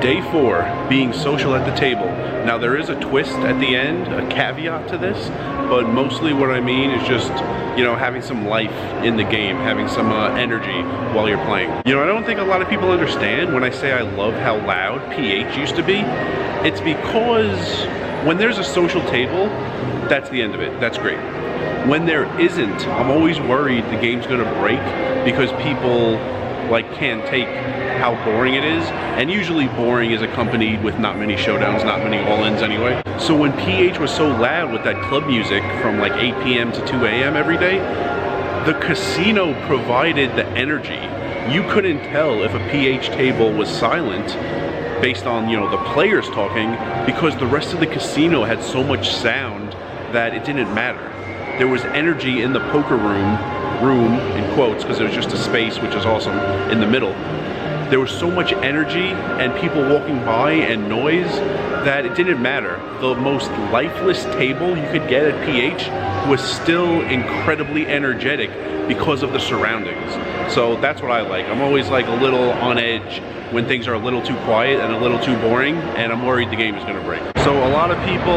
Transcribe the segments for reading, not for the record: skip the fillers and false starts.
Day 4, being social at the table. Now there is a twist at the end, a caveat to this, but mostly what I mean is just, you know, having some life in the game, having some energy while you're playing. You know, I don't think a lot of people understand when I say I love how loud PH used to be. It's because when there's a social table, that's the end of it. That's great. When there isn't, I'm always worried the game's gonna break because people like can't take how boring it is, and usually boring is accompanied with not many showdowns, not many all-ins anyway. So when PH was so loud with that club music from like 8 p.m. to 2 a.m. every day, the casino provided the energy. You couldn't tell if a PH table was silent based on, you know, the players talking, because the rest of the casino had so much sound that it didn't matter. There was energy in the poker room in quotes, because it was just a space, which is awesome, in the middle. There was so much energy and people walking by and noise that it didn't matter. The most lifeless table you could get at PH was still incredibly energetic because of the surroundings. So that's what I like. I'm always like a little on edge when things are a little too quiet and a little too boring, and I'm worried the game is gonna break. So a lot of people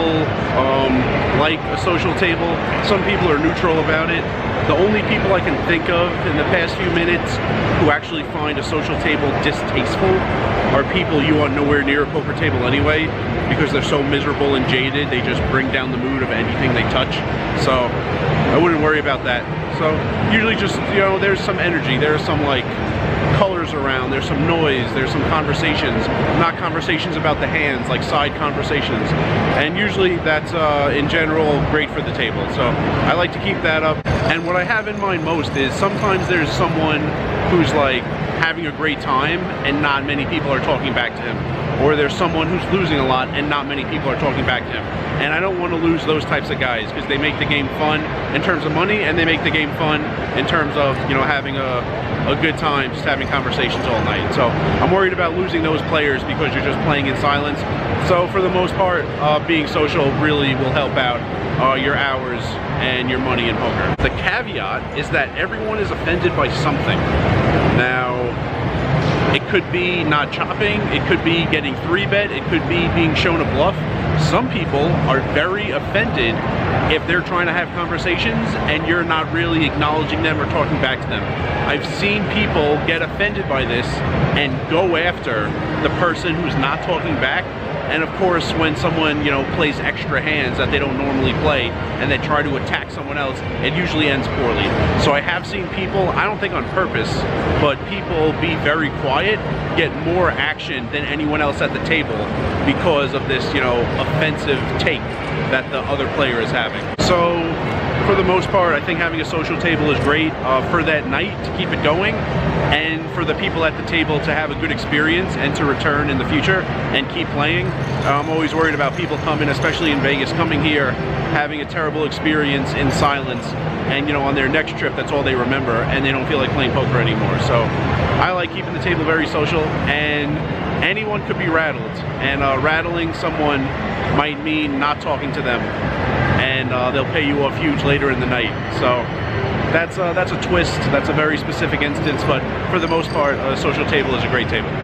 like a social table. Some people are neutral about it. The only people I can think of in the past few minutes who actually find a social table distasteful are people you want nowhere near a poker table anyway, because they're so miserable and jaded, they just bring down the mood of anything they touch. So I wouldn't worry about that. So usually just, you know, there's some energy, there's some like colors around, there's some noise, there's some conversations, not conversations about the hands, like side conversations. And usually that's in general great for the table. So I like to keep that up. And what I have in mind most is sometimes there's someone who's like having a great time and not many people are talking back to him. Or there's someone who's losing a lot and not many people are talking back to him. And I don't want to lose those types of guys, because they make the game fun in terms of money, and they make the game fun in terms of, you know, having a good time, just having conversations all night. So I'm worried about losing those players because you're just playing in silence. So for the most part, being social really will help out your hours and your money in poker. The caveat is that everyone is offended by something. Now, it could be not chopping, it could be getting 3-bet, it could be being shown a bluff. Some people are very offended if they're trying to have conversations and you're not really acknowledging them or talking back to them. I've seen people get offended by this and go after the person who's not talking back. And of course, when someone, you know, plays extra hands that they don't normally play and they try to attack someone else, it usually ends poorly. So I have seen people, I don't think on purpose, but people be very quiet, get more action than anyone else at the table because of this, you know, offensive take that the other player is having. So for the most part, I think having a social table is great for that night to keep it going, and for the people at the table to have a good experience and to return in the future and keep playing. I'm always worried about people coming, especially in Vegas, coming here, having a terrible experience in silence, and, you know, on their next trip, that's all they remember, and they don't feel like playing poker anymore. So I like keeping the table very social, and anyone could be rattled, and rattling someone might mean not talking to them, and they'll pay you off huge later in the night. So that's a twist. That's a very specific instance, but for the most part, a social table is a great table.